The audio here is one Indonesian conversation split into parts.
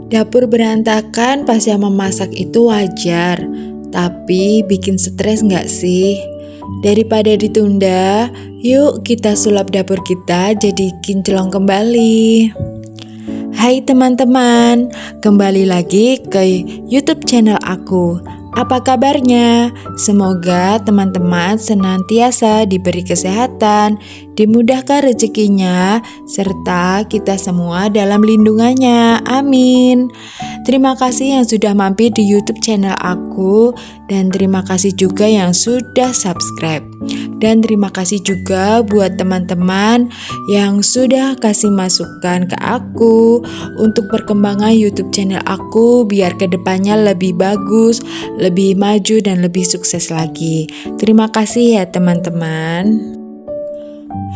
Dapur berantakan pas yang memasak itu wajar, tapi bikin stres nggak sih? Daripada ditunda, yuk kita sulap dapur kita jadi kinclong kembali. Hai teman-teman, kembali lagi ke YouTube channel aku. Apa kabarnya? Semoga teman-teman senantiasa diberi kesehatan, dimudahkan rezekinya, serta kita semua dalam lindungannya. Amin. Terima kasih yang sudah mampir di YouTube channel aku, dan terima kasih juga yang sudah subscribe. Dan terima kasih juga buat teman-teman yang sudah kasih masukan ke aku untuk perkembangan YouTube channel aku biar kedepannya lebih bagus, lebih maju dan lebih sukses lagi. Terima kasih ya teman-teman.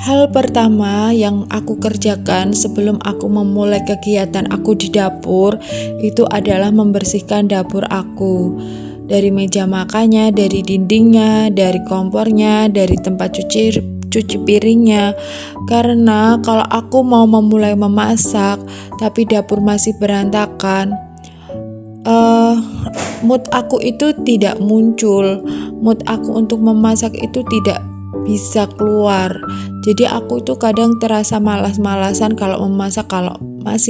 Hal pertama yang aku kerjakan sebelum aku memulai kegiatan aku di dapur itu adalah membersihkan dapur aku. Dari meja makannya, dari dindingnya, dari kompornya, dari tempat cuci piringnya. Karena kalau aku mau memulai memasak tapi dapur masih berantakan, mood aku itu tidak muncul. Mood aku untuk memasak itu tidak bisa keluar. Jadi aku itu kadang terasa malas-malasan kalau memasak kalau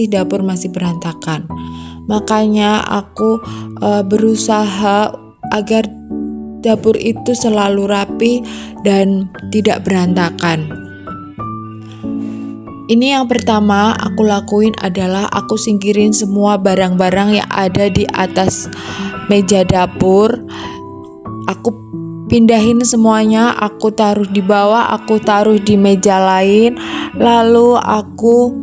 dapur masih berantakan. Makanya aku berusaha agar dapur itu selalu rapi dan tidak berantakan. Ini yang pertama aku lakuin adalah aku singkirin semua barang-barang yang ada di atas meja dapur. Aku pindahin semuanya, aku taruh di bawah, aku taruh di meja lain. Lalu aku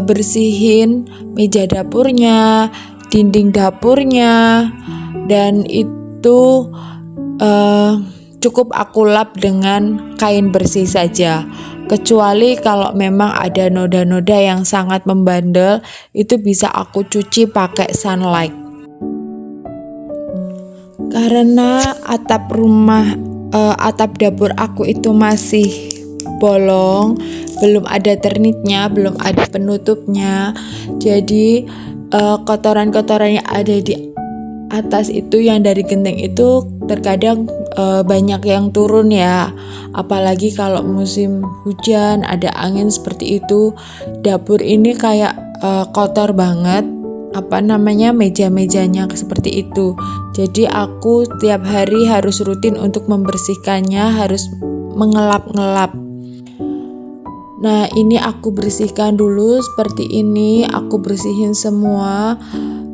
bersihin meja dapurnya, dinding dapurnya, dan itu cukup aku lap dengan kain bersih saja. Kecuali kalau memang ada noda-noda yang sangat membandel, itu bisa aku cuci pakai sunlight. Karena atap dapur aku itu masih bolong, belum ada ternitnya, belum ada penutupnya. Jadi kotoran-kotoran yang ada di atas itu yang dari genteng itu terkadang banyak yang turun ya. Apalagi kalau musim hujan, ada angin seperti itu, dapur ini kayak kotor banget. Meja-mejanya seperti itu. Jadi aku tiap hari harus rutin untuk membersihkannya, harus mengelap-ngelap. Nah, ini aku bersihkan dulu seperti ini, aku bersihin semua.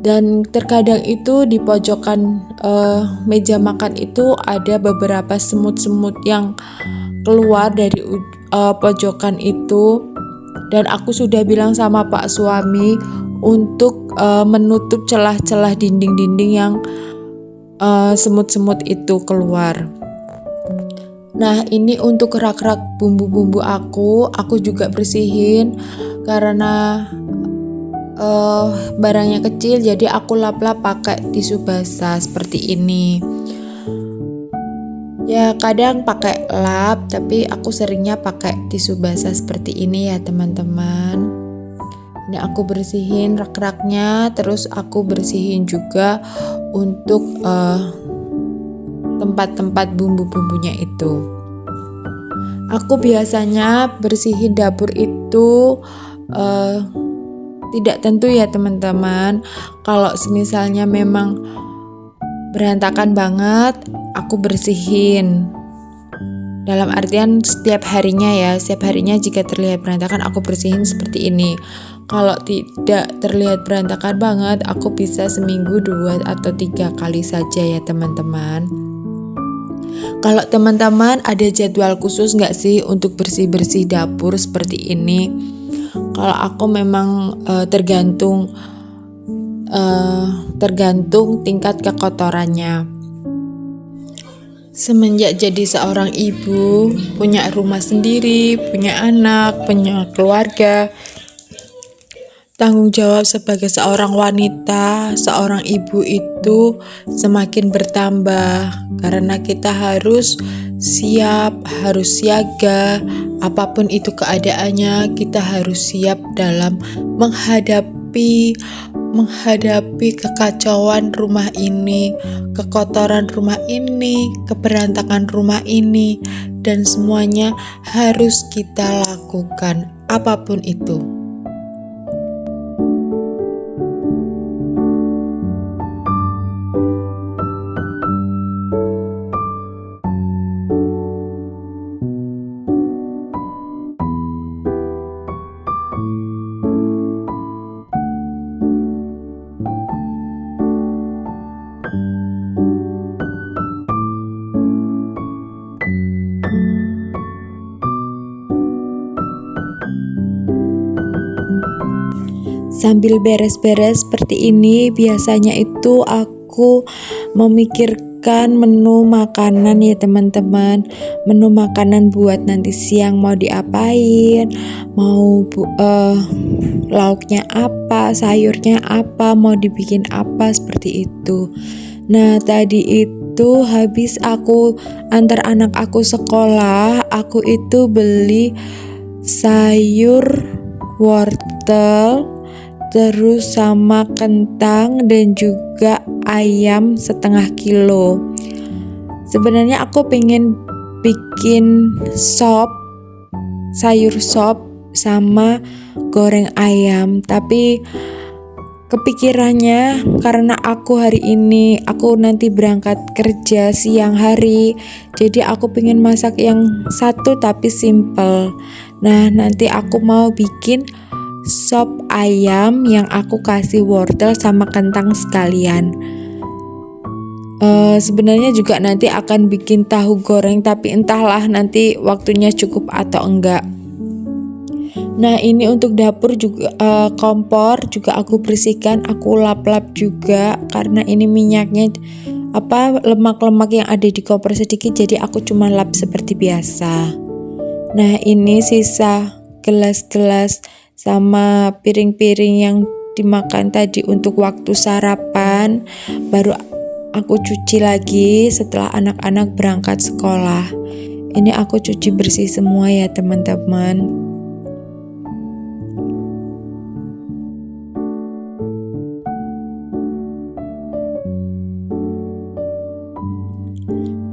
Dan terkadang itu di pojokan meja makan itu ada beberapa semut-semut yang keluar dari pojokan itu. Dan aku sudah bilang sama Pak suami untuk menutup celah-celah dinding-dinding yang semut-semut itu keluar. Nah, ini untuk rak-rak bumbu-bumbu aku juga bersihin karena barangnya kecil, jadi aku lap-lap pakai tisu basah seperti ini. Ya kadang pakai lap, tapi aku seringnya pakai tisu basah seperti ini ya teman-teman. Ini aku bersihin rak-raknya, terus aku bersihin juga untuk tempat-tempat bumbu-bumbunya itu. Aku biasanya bersihin dapur itu tidak tentu ya teman-teman. Kalau misalnya memang berantakan banget, aku bersihin. Dalam artian setiap harinya jika terlihat berantakan aku bersihin seperti ini. Kalau tidak terlihat berantakan banget, aku bisa seminggu 2 atau 3 kali saja ya teman-teman. Kalau teman-teman ada jadwal khusus gak sih untuk bersih-bersih dapur seperti ini? Kalau aku memang tergantung tingkat kekotorannya. Semenjak jadi seorang ibu, punya rumah sendiri, punya anak, punya keluarga, tanggung jawab sebagai seorang wanita, seorang ibu itu semakin bertambah karena kita harus siap, harus siaga, apapun itu keadaannya kita harus siap dalam menghadapi menghadapi kekacauan rumah ini, kekotoran rumah ini, keberantakan rumah ini, dan semuanya harus kita lakukan, apapun itu. Sambil beres-beres seperti ini, biasanya itu aku memikirkan menu makanan ya teman-teman. Menu makanan buat nanti siang mau diapain, mau lauknya apa, sayurnya apa, mau dibikin apa, seperti itu. Nah, tadi itu habis aku antar anak aku sekolah, aku itu beli sayur wortel, terus sama kentang dan juga ayam 1/2 kilo. Sebenarnya aku pengen bikin sayur sop sama goreng ayam, tapi kepikirannya karena aku nanti berangkat kerja siang hari, jadi aku pengen masak yang satu tapi simple. Nah, nanti aku mau bikin sop ayam yang aku kasih wortel sama kentang sekalian. Sebenarnya juga nanti akan bikin tahu goreng, tapi entahlah nanti waktunya cukup atau enggak. Nah, ini untuk dapur juga, kompor juga aku bersihkan, aku lap-lap juga karena ini minyaknya lemak-lemak yang ada di kompor sedikit, jadi aku cuma lap seperti biasa. Nah, ini sisa gelas-gelas sama piring-piring yang dimakan tadi untuk waktu sarapan, baru aku cuci lagi setelah anak-anak berangkat sekolah. Ini aku cuci bersih semua ya teman-teman.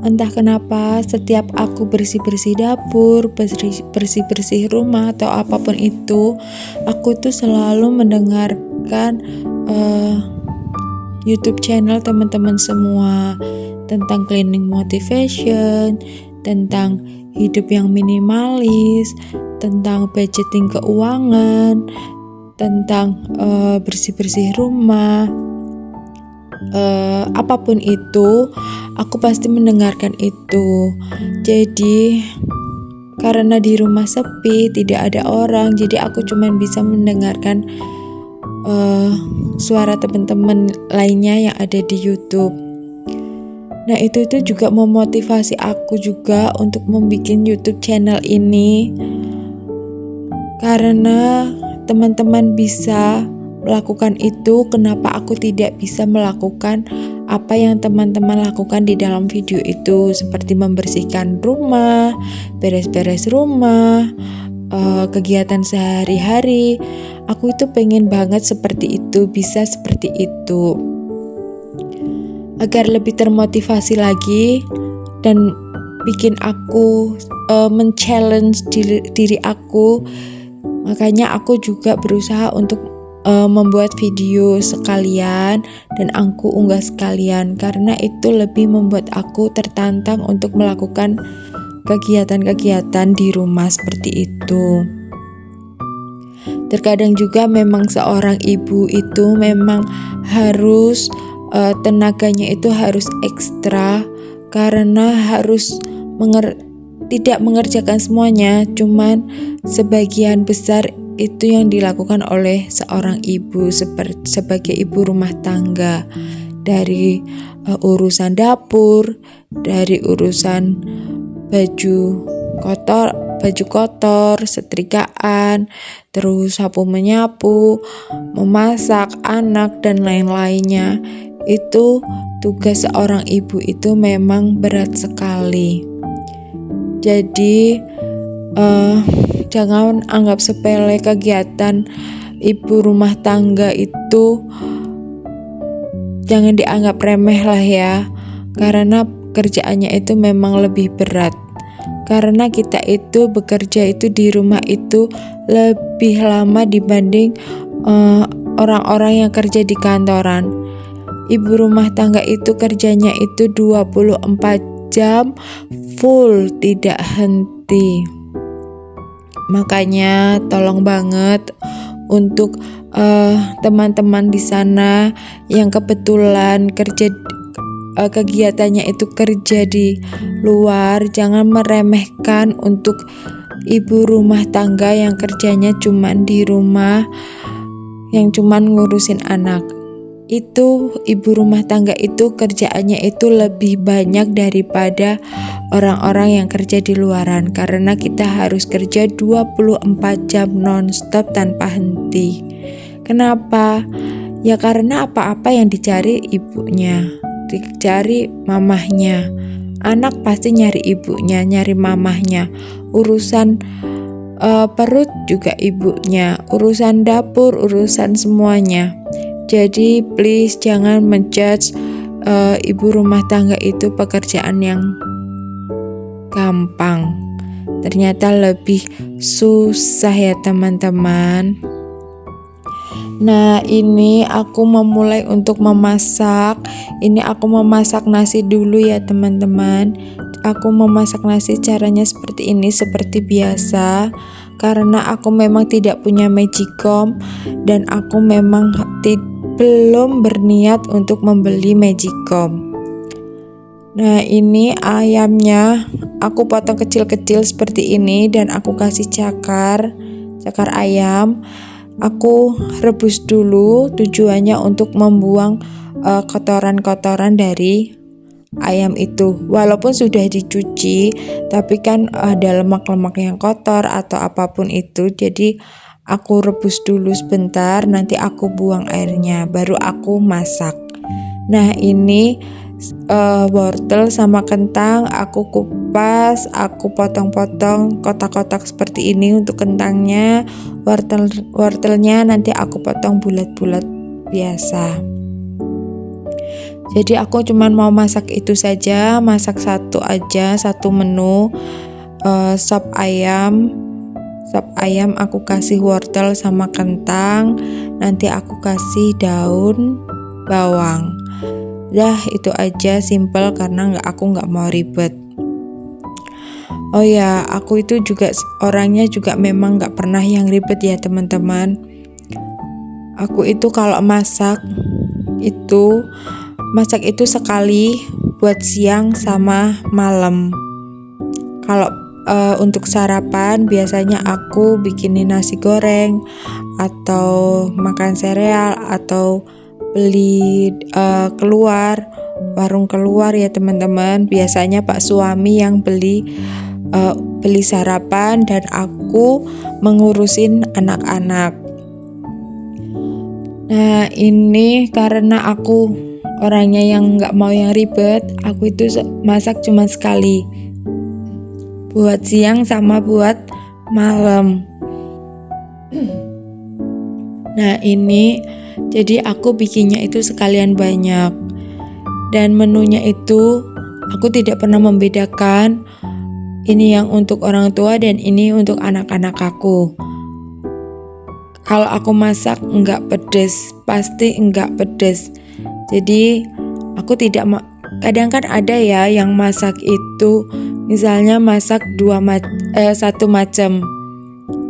Entah kenapa setiap aku bersih-bersih dapur, bersih-bersih rumah atau apapun itu, aku tuh selalu mendengarkan YouTube channel teman-teman semua tentang cleaning motivation, tentang hidup yang minimalis, tentang budgeting keuangan, tentang bersih-bersih rumah. Apapun itu, aku pasti mendengarkan itu. Jadi karena di rumah sepi, tidak ada orang, jadi aku cuma bisa mendengarkan suara teman-teman lainnya yang ada di YouTube. Nah, itu juga memotivasi aku juga untuk membuat YouTube channel ini, karena teman-teman bisa melakukan itu, kenapa aku tidak bisa melakukan apa yang teman-teman lakukan di dalam video itu, seperti membersihkan rumah, beres-beres rumah, kegiatan sehari-hari. Aku itu pengen banget seperti itu, bisa seperti itu, agar lebih termotivasi lagi dan bikin aku men-challenge diri aku. Makanya aku juga berusaha untuk membuat video sekalian dan aku unggah sekalian, karena itu lebih membuat aku tertantang untuk melakukan kegiatan-kegiatan di rumah seperti itu. Terkadang juga memang seorang ibu itu memang harus tenaganya itu harus ekstra, karena harus tidak mengerjakan semuanya, cuman sebagian besar itu yang dilakukan oleh seorang ibu sebagai ibu rumah tangga, dari urusan dapur, dari urusan baju kotor, setrikaan, terus sapu menyapu, memasak anak dan lain-lainnya. Itu tugas seorang ibu itu memang berat sekali. Jadi jangan anggap sepele kegiatan ibu rumah tangga itu jangan dianggap remeh lah ya, karena kerjaannya itu memang lebih berat. Karena kita itu bekerja itu di rumah itu lebih lama dibanding orang-orang yang kerja di kantoran. Ibu rumah tangga itu kerjanya itu 24 jam full, tidak henti. Makanya tolong banget untuk teman-teman di sana yang kebetulan kegiatannya itu kerja di luar, jangan meremehkan untuk ibu rumah tangga yang kerjanya cuman di rumah, yang cuman ngurusin anak. Itu ibu rumah tangga itu kerjaannya itu lebih banyak daripada orang-orang yang kerja di luaran, karena kita harus kerja 24 jam nonstop tanpa henti. Kenapa? Ya karena apa-apa yang dicari ibunya, dicari mamahnya. Anak pasti nyari ibunya, nyari mamahnya. Urusan perut juga ibunya, urusan dapur, urusan semuanya. Jadi please jangan menjudge ibu rumah tangga itu pekerjaan yang gampang. Ternyata lebih susah ya teman-teman. Nah, ini aku memulai untuk memasak. Ini aku memasak nasi dulu ya teman-teman. Aku memasak nasi caranya seperti ini, seperti biasa. Karena aku memang tidak punya magicom dan aku memang belum berniat untuk membeli magicom. Nah, ini ayamnya aku potong kecil-kecil seperti ini dan aku kasih cakar ayam. Aku rebus dulu, tujuannya untuk membuang kotoran-kotoran dari ayam itu. Walaupun sudah dicuci, tapi kan ada lemak-lemak yang kotor atau apapun itu. Jadi aku rebus dulu sebentar, nanti aku buang airnya, baru aku masak. Nah, ini wortel sama kentang aku kupas, aku potong-potong kotak-kotak seperti ini untuk kentangnya. Wortelnya nanti aku potong bulat-bulat biasa. Jadi aku cuman mau masak itu saja, masak satu aja, satu menu. Sop ayam aku kasih wortel sama kentang, nanti aku kasih daun bawang. Dah itu aja, simple karena aku nggak mau ribet. Oh ya, aku itu juga orangnya juga memang nggak pernah yang ribet ya teman-teman. Aku itu kalau masak itu sekali buat siang sama malam. Kalau untuk sarapan biasanya aku bikinin nasi goreng atau makan sereal atau beli warung keluar ya teman-teman. Biasanya Pak suami yang beli sarapan dan aku mengurusin anak-anak. Nah, ini karena aku orangnya yang nggak mau yang ribet, aku itu masak cuma sekali, buat siang sama buat malam. Nah, ini jadi aku bikinnya itu sekalian banyak, dan menunya itu aku tidak pernah membedakan ini yang untuk orang tua dan ini untuk anak-anak aku. Kalau aku masak enggak pedes, pasti enggak pedes. Jadi aku tidak kadang kan ada ya yang masak itu misalnya masak satu macam,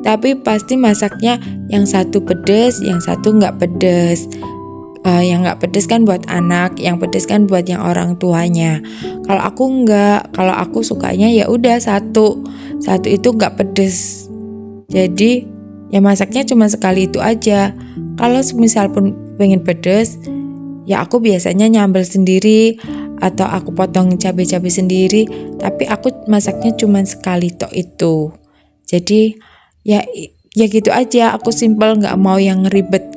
tapi pasti masaknya yang satu pedes, yang satu enggak pedes. Yang enggak pedes kan buat anak, yang pedes kan buat yang orang tuanya. Kalau aku enggak, kalau aku sukanya ya udah satu itu enggak pedes. Jadi ya masaknya cuma sekali itu aja. Kalau semisal pun pengen pedes, ya aku biasanya nyambel sendiri atau aku potong cabai-cabai sendiri, tapi aku masaknya cuma sekali tok itu. Jadi ya gitu aja, aku simple, nggak mau yang ribet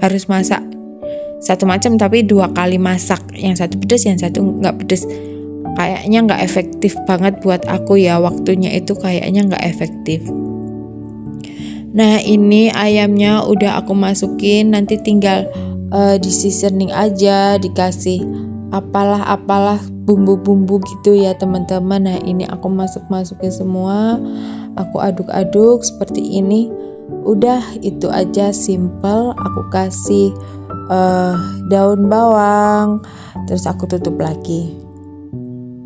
harus masak satu macam tapi 2 kali masak, yang satu pedes yang satu nggak pedes. Kayaknya nggak efektif banget buat aku ya, waktunya itu kayaknya nggak efektif. Nah, ini ayamnya udah aku masukin, nanti tinggal di seasoning aja, dikasih apalah bumbu-bumbu gitu ya teman-teman. Nah, ini aku masukin semua, aku aduk-aduk seperti ini. Udah itu aja, simple. Aku kasih daun bawang, terus aku tutup lagi.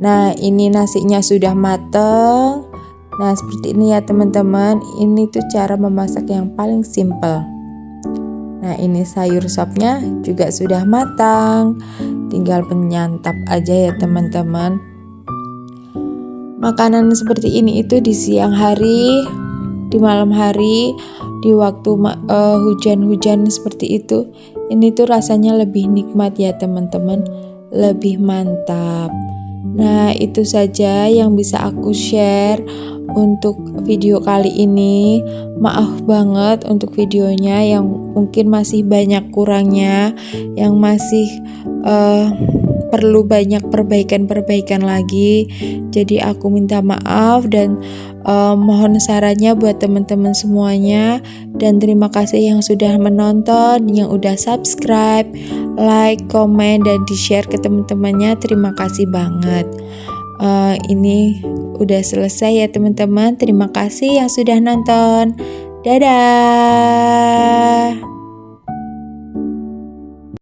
Nah, ini nasinya sudah mateng. Nah, seperti ini ya teman-teman. Ini tuh cara memasak yang paling simple. Nah, ini sayur sopnya juga sudah matang. Tinggal menyantap aja ya teman-teman. Makanan seperti ini itu di siang hari, di malam hari, di waktu hujan-hujan seperti itu. Ini tuh rasanya lebih nikmat ya teman-teman, lebih mantap. Nah, itu saja yang bisa aku share untuk video kali ini. Maaf banget untuk videonya yang mungkin masih banyak kurangnya, yang masih perlu banyak perbaikan-perbaikan lagi. Jadi aku minta maaf dan mohon sarannya buat teman-teman semuanya. Dan terima kasih yang sudah menonton, yang udah subscribe, like, komen, dan di-share ke teman-temannya. Terima kasih banget. Ini udah selesai ya teman-teman. Terima kasih yang sudah nonton. Dadah.